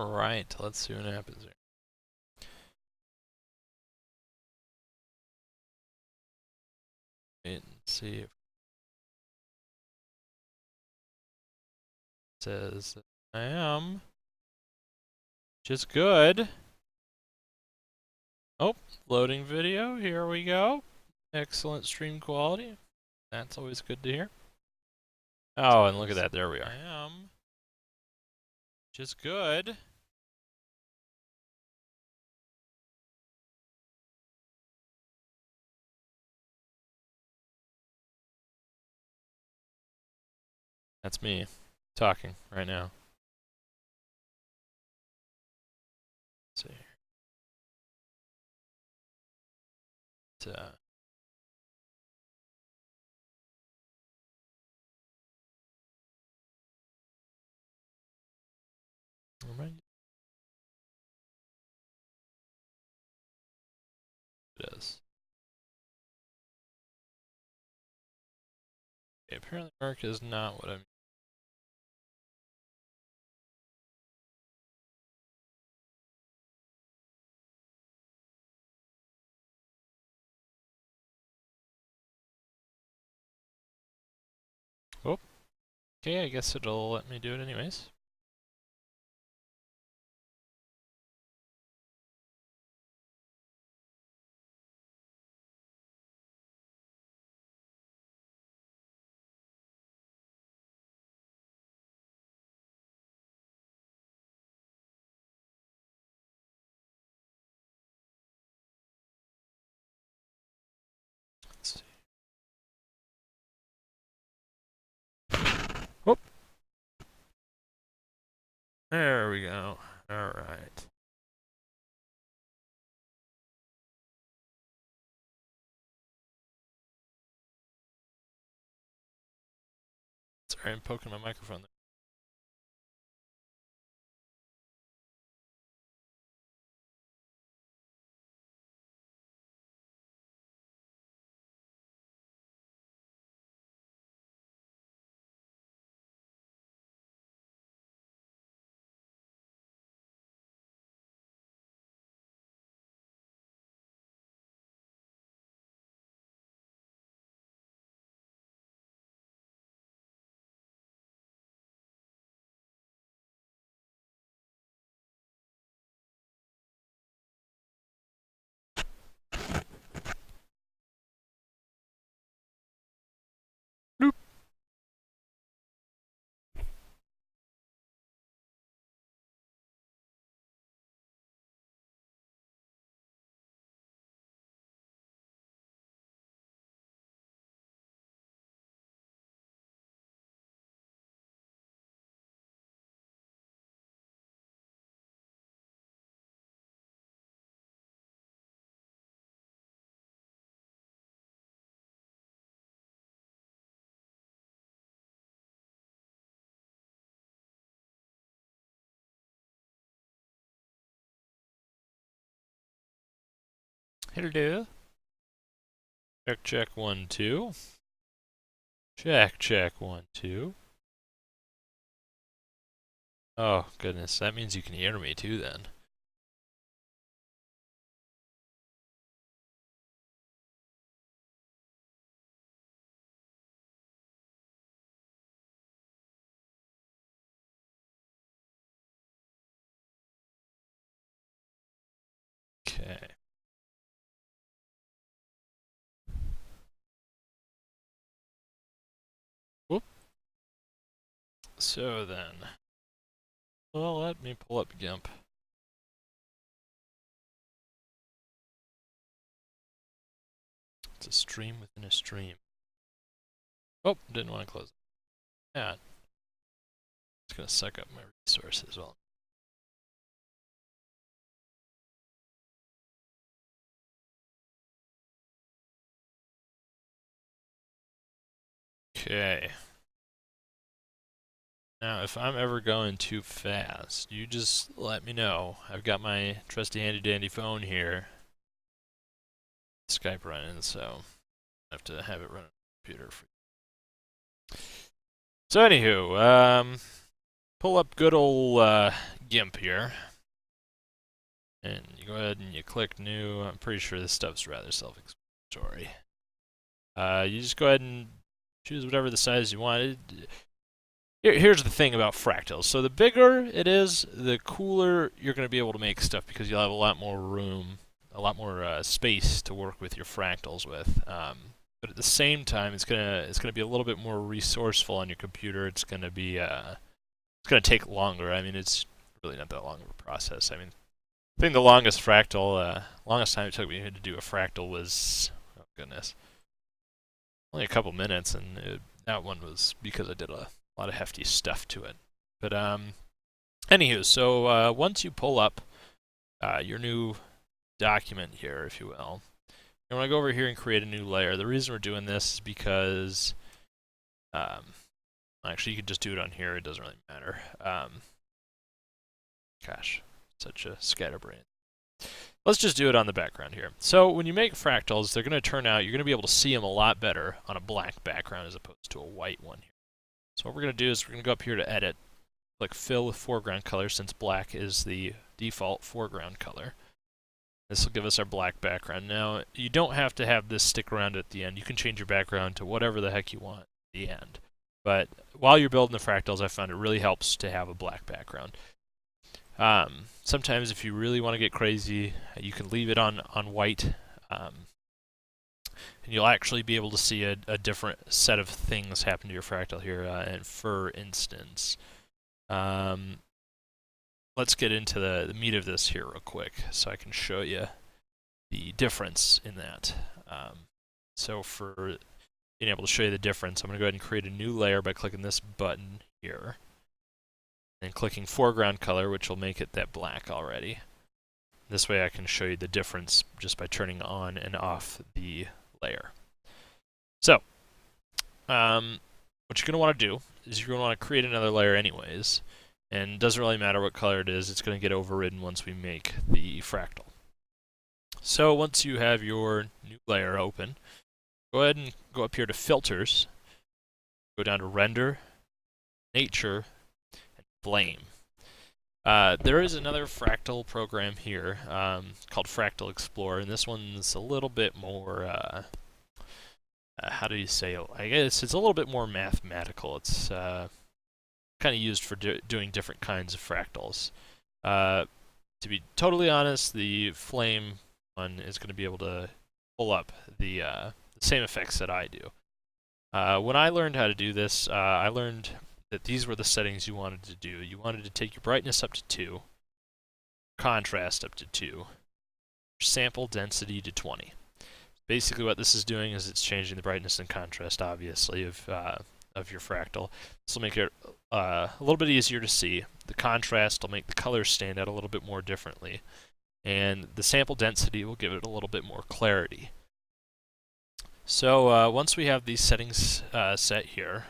Alright, let's see what happens here. Wait and see if it says that I am. Which is good. Oh, loading video. Here we go. Excellent stream quality. That's always good to hear. Oh, and look at that. There we are. I am. Which is good. That's me talking right now. Let's see. It is. Okay, apparently Merc is not what I'm. Oh. Okay, I guess it'll let me do it anyways. Let's see. Whoop. There we go. Alright. Sorry, I'm poking my microphone there. Bloop. Hello. Check, 1, 2. Check, 1, 2. Oh, goodness. That means you can hear me too then. Okay. Whoop. So then. Well, let me pull up GIMP. It's a stream within a stream. Oh, didn't want to close it. Yeah. It's going to suck up my resources. Well. Okay. Now, if I'm ever going too fast, you just let me know. I've got my trusty handy dandy phone here. Skype running, so I have to have it run on the computer for you. So anywho, pull up good old GIMP here. And you go ahead and you click new. I'm pretty sure this stuff's rather self-explanatory. You just go ahead and choose whatever the size you want. Here's the thing about fractals. So the bigger it is, the cooler you're going to be able to make stuff because you'll have a lot more room, a lot more space to work with your fractals with. But at the same time, it's gonna be a little bit more resourceful on your computer. It's gonna take longer. I mean, it's really not that long of a process. I mean, I think the longest time it took me to do a fractal was, oh goodness, only a couple minutes, and that one was because I did a lot of hefty stuff to it. But anywho, so once you pull up your new document here, if you will, you want to go over here and create a new layer. The reason we're doing this is because, actually, you could just do it on here. It doesn't really matter. Gosh. Such a scatterbrain. Let's just do it on the background here. So when you make fractals, they're going to turn out, you're going to be able to see them a lot better on a black background as opposed to a white one here. So what we're going to do is we're going to go up here to edit, click fill with foreground color since black is the default foreground color. This will give us our black background. Now, you don't have to have this stick around at the end. You can change your background to whatever the heck you want at the end. But while you're building the fractals, I found it really helps to have a black background. Sometimes if you really want to get crazy, you can leave it on white, and you'll actually be able to see a different set of things happen to your fractal here. And for instance, let's get into the meat of this here real quick so I can show you the difference in that. So for being able to show you the difference, I'm going to go ahead and create a new layer by clicking this button here. And clicking foreground color, which will make it that black already. This way I can show you the difference just by turning on and off the layer. So, what you're going to want to do is you're going to want to create another layer anyways, and it doesn't really matter what color it is, it's going to get overridden once we make the fractal. So once you have your new layer open, go ahead and go up here to Filters, go down to Render, Nature, Flame. There is another fractal program here called Fractal Explorer, and this one's a little bit more, how do you say it? I guess it's a little bit more mathematical. It's kind of used for doing different kinds of fractals. To be totally honest, the Flame one is going to be able to pull up the same effects that I do. When I learned how to do this, I learned that these were the settings you wanted to do. You wanted to take your brightness up to 2, contrast up to 2, sample density to 20. Basically what this is doing is it's changing the brightness and contrast, obviously, of your fractal. This will make it a little bit easier to see. The contrast will make the colors stand out a little bit more differently. And the sample density will give it a little bit more clarity. So once we have these settings set here,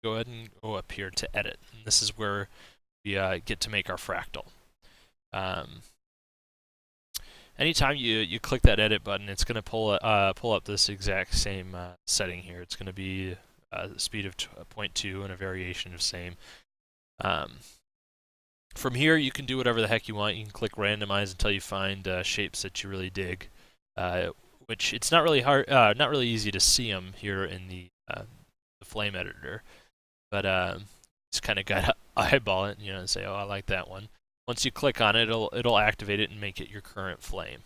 go ahead and go up here to Edit. And this is where we get to make our fractal. Anytime you click that Edit button, it's going to pull up this exact same setting here. It's going to be the speed of 0.2 and a variation of same. From here, you can do whatever the heck you want. You can click Randomize until you find shapes that you really dig. Which it's not really hard, not really easy to see them here in the Flame editor. But just kind of got to eyeball it, and say, oh, I like that one. Once you click on it, it'll activate it and make it your current flame.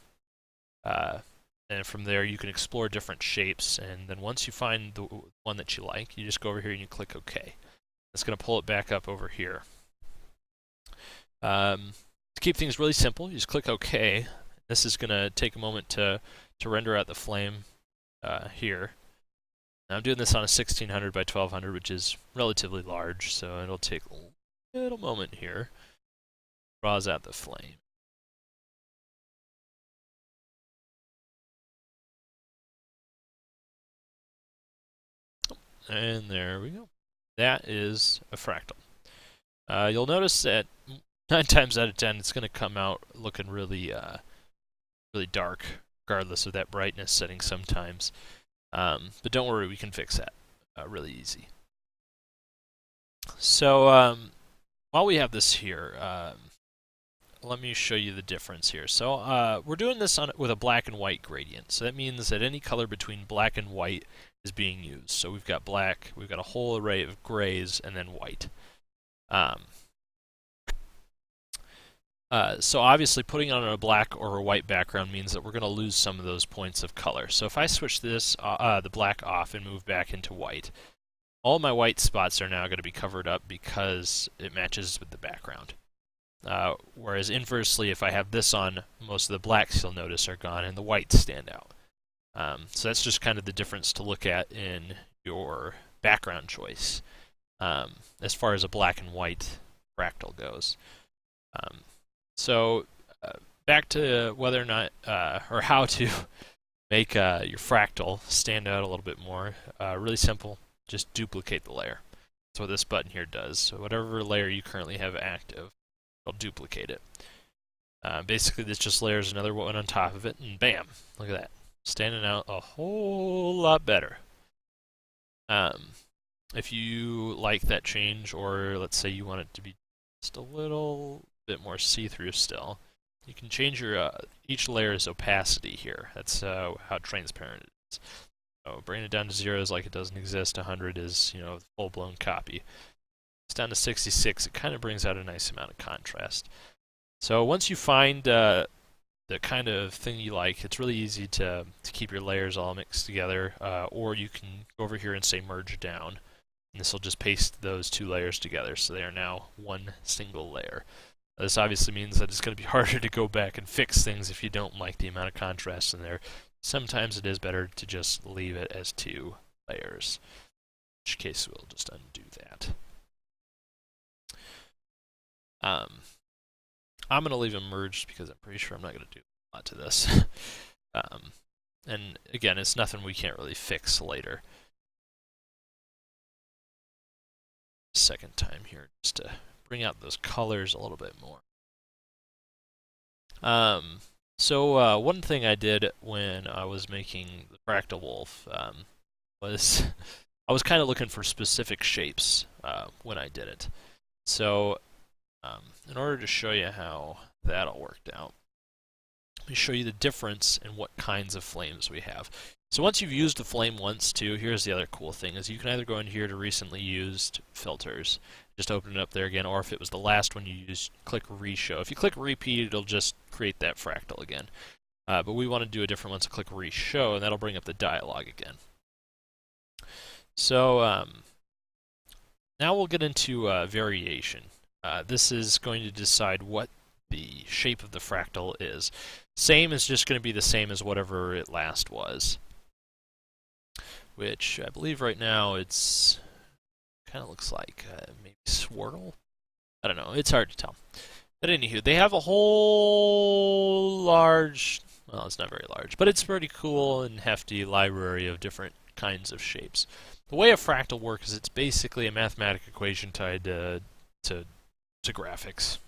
And from there, you can explore different shapes. And then once you find the one that you like, you just go over here and you click OK. It's going to pull it back up over here. To keep things really simple, you just click OK. This is going to take a moment to render out the flame here. Now I'm doing this on a 1600 by 1200, which is relatively large, so it'll take a little moment here. Draws out the flame. And there we go. That is a fractal. You'll notice that 9 times out of 10, it's going to come out looking really dark, regardless of that brightness setting sometimes. But don't worry, we can fix that really easy. So while we have this here, let me show you the difference here. So we're doing this with a black and white gradient. So that means that any color between black and white is being used. So we've got black, we've got a whole array of grays, and then white. So obviously putting on a black or a white background means that we're going to lose some of those points of color. So if I switch this, the black off and move back into white, all my white spots are now going to be covered up because it matches with the background. Whereas inversely, if I have this on, most of the blacks you'll notice are gone and the whites stand out. So that's just kind of the difference to look at in your background choice as far as a black and white fractal goes. So back to whether or not, or how to make your fractal stand out a little bit more. Really simple, just duplicate the layer. That's what this button here does. So whatever layer you currently have active, it'll duplicate it. Basically, this just layers another one on top of it, and bam! Look at that. Standing out a whole lot better. If you like that change, or let's say you want it to be just a little bit more see-through still, you can change your each layer's opacity here. That's how transparent it is. So bringing it down to 0 is like it doesn't exist. 100 is, you know, the full-blown copy. It's down to 66. It kind of brings out a nice amount of contrast. So once you find the kind of thing you like, it's really easy to keep your layers all mixed together, or you can go over here and say merge down, and this will just paste those two layers together, so they are now one single layer. This obviously means that it's going to be harder to go back and fix things if you don't like the amount of contrast in there. Sometimes it is better to just leave it as two layers, in which case we'll just undo that. I'm going to leave them merged because I'm pretty sure I'm not going to do a lot to this. And again, it's nothing we can't really fix later. Second time here, just to bring out those colors a little bit more. So one thing I did when I was making the Fractal Wolf was I was kind of looking for specific shapes when I did it. So in order to show you how that all worked out, let me show you the difference in what kinds of flames we have. So once you've used the flame once too, here's the other cool thing, is you can either go in here to recently used filters, just open it up there again, or if it was the last one you used, click reshow. If you click repeat, it'll just create that fractal again. But we want to do a different one, so click reshow, and that'll bring up the dialog again. So now we'll get into variation. This is going to decide what the shape of the fractal is. Same is just going to be the same as whatever it last was, which I believe right now it's kind of looks like maybe swirl. I don't know. It's hard to tell. But anywho, they have a whole large, well, it's not very large, but it's pretty cool and hefty library of different kinds of shapes. The way a fractal works is it's basically a mathematical equation tied to graphics.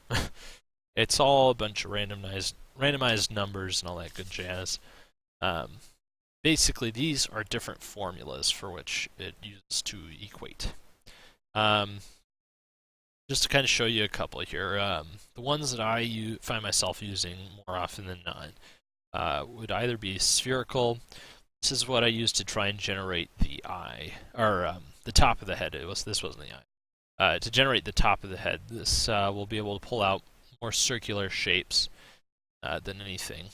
It's all a bunch of randomized numbers and all that good jazz. Basically, these are different formulas for which it uses to equate. Just to kind of show you a couple here, the ones that I find myself using more often than not would either be spherical. This is what I use to try and generate the eye, or the top of the head. This wasn't the eye. To generate the top of the head, this will be able to pull out more circular shapes than anything.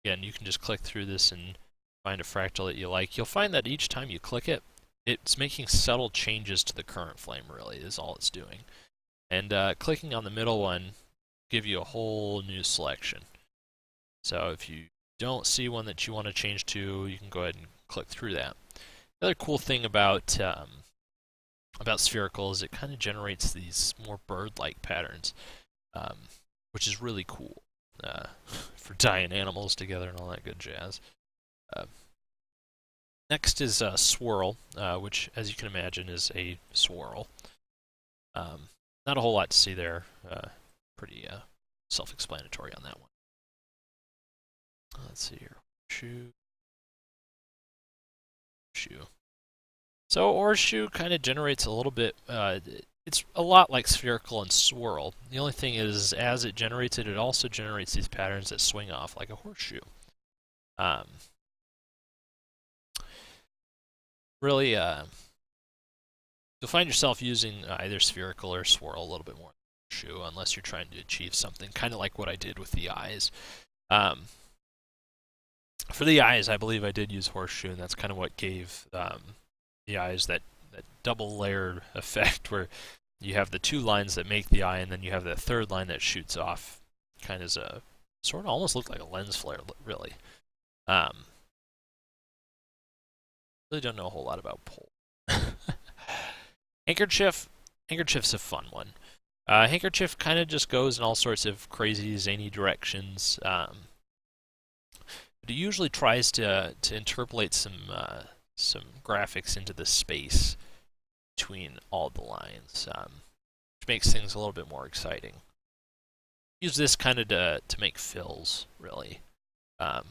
Again, you can just click through this and find a fractal that you like. You'll find that each time you click it, it's making subtle changes to the current flame, really, is all it's doing. And clicking on the middle one will give you a whole new selection. So if you don't see one that you want to change to, you can go ahead and click through that. The other cool thing about spherical is it kind of generates these more bird-like patterns, which is really cool for tying animals together and all that good jazz. Next is swirl, which, as you can imagine, is a swirl. Not a whole lot to see there. Pretty self-explanatory on that one. Let's see here. Horseshoe. So horseshoe kind of generates a little bit. it's a lot like spherical and swirl. The only thing is, as it generates it, it also generates these patterns that swing off like a horseshoe. Really, you'll find yourself using either spherical or swirl a little bit more than horseshoe, unless you're trying to achieve something, kind of like what I did with the eyes. For the eyes, I believe I did use horseshoe, and that's kind of what gave the eyes that double layered effect where you have the two lines that make the eye, and then you have that third line that shoots off, kind of as a sort of almost look like a lens flare, really. Really don't know a whole lot about pole. Handkerchief's a fun one. Handkerchief kind of just goes in all sorts of crazy, zany directions. But it usually tries to interpolate some graphics into the space between all the lines, which makes things a little bit more exciting. Use this kind of to make fills, really. Let's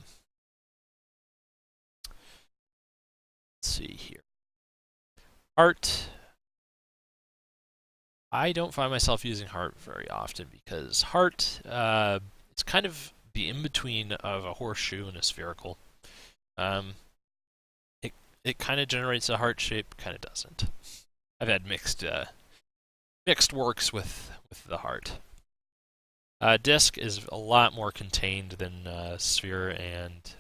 see here. Art. I don't find myself using heart very often because heart, it's kind of the in-between of a horseshoe and a spherical. It kind of generates a heart shape, kind of doesn't. I've had mixed works with the heart. Disc is a lot more contained than sphere and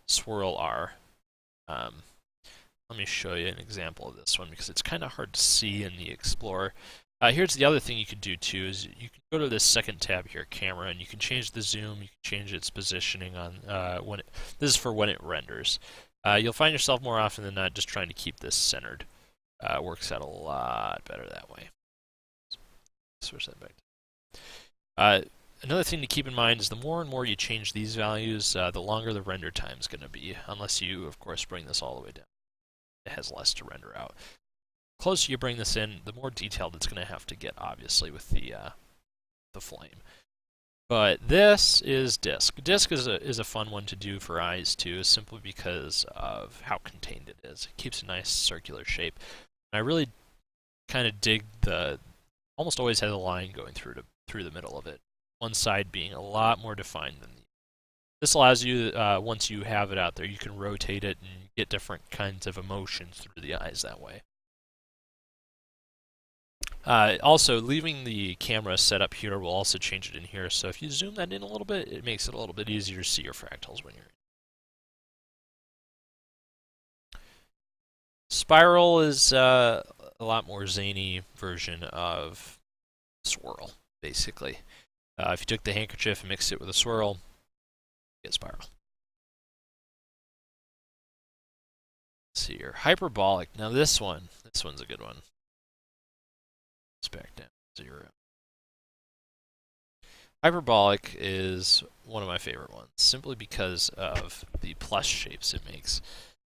swirl are. Let me show you an example of this one because it's kind of hard to see in the Explorer. Here's the other thing you can do too is you can go to this second tab here, camera, and you can change the zoom. You can change its positioning on this is for when it renders. You'll find yourself more often than not just trying to keep this centered. Works out a lot better that way. Switch that back. Another thing to keep in mind is the more and more you change these values, the longer the render time is going to be, unless you, of course, bring this all the way down. It has less to render out. The closer you bring this in, the more detailed it's going to have to get, obviously, with the flame. But this is disc. Disc is a fun one to do for eyes too, simply because of how contained it is. It keeps a nice circular shape. And I really kind of dig the almost always has a line going through the middle of it. One side being a lot more defined than the other. This allows you, once you have it out there, you can rotate it and get different kinds of emotions through the eyes that way. Also, leaving the camera set up here will also change it in here, so if you zoom that in a little bit, it makes it a little bit easier to see your fractals when you're in. Spiral is a lot more zany version of swirl, basically. If you took the handkerchief and mixed it with a swirl, you get spiral. Let's see here. Hyperbolic. Now this one's a good one. Let's back down to 0. Hyperbolic is one of my favorite ones, simply because of the plus shapes it makes.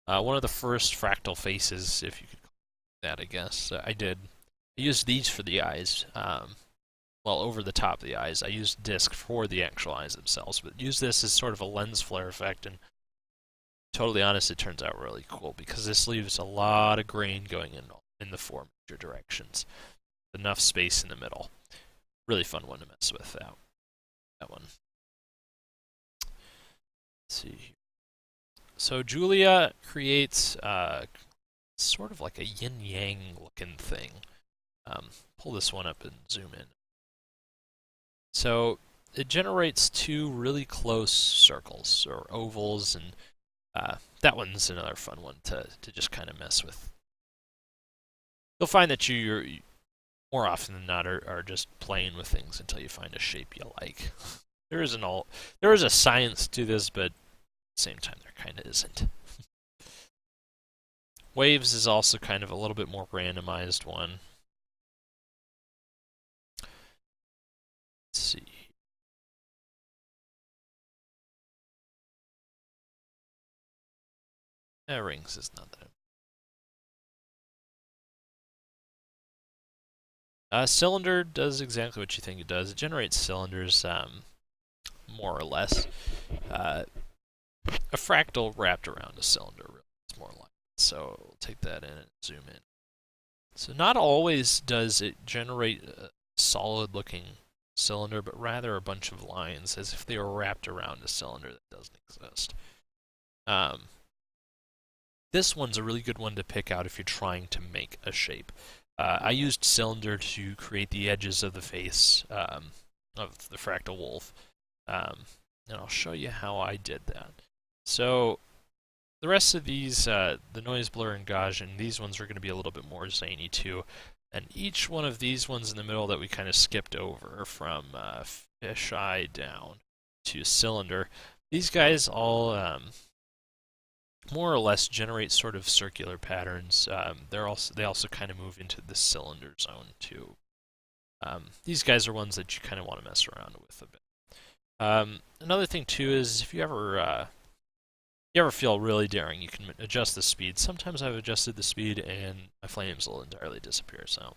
One of the first fractal faces, if you could call it that, I guess, I did. I used these for the eyes. Well, over the top of the eyes. I used disc for the actual eyes themselves, but use this as sort of a lens flare effect, and totally honest, it turns out really cool because this leaves a lot of grain going in the four major directions. Enough space in the middle. Really fun one to mess with, that one. Let's see here. So Julia creates sort of like a yin-yang looking thing. Pull this one up and zoom in. So it generates two really close circles, or ovals, and that one's another fun one to just kind of mess with. You'll find that you're more often than not are just playing with things until you find a shape you like. There is a science to this, but at the same time there kind of isn't. Waves is also kind of a little bit more randomized one. Let's see. Rings is not that. Cylinder does exactly what you think it does. It generates cylinders, more or less. A fractal wrapped around a cylinder, really. It's more like it. So we'll take that in and zoom in. So not always does it generate a solid-looking cylinder, but rather a bunch of lines, as if they were wrapped around a cylinder that doesn't exist. This one's a really good one to pick out if you're trying to make a shape. I used cylinder to create the edges of the face of the fractal wolf, and I'll show you how I did that. So the rest of these, the noise, blur, and Gaussian, these ones are going to be a little bit more zany too. And each one of these ones in the middle that we kind of skipped over from fisheye down to cylinder, these guys all more or less generate sort of circular patterns. They also kind of move into the cylinder zone too. These guys are ones that you kind of want to mess around with a bit. Another thing too is if you ever feel really daring, you can adjust the speed. Sometimes I've adjusted the speed and my flames will entirely disappear. So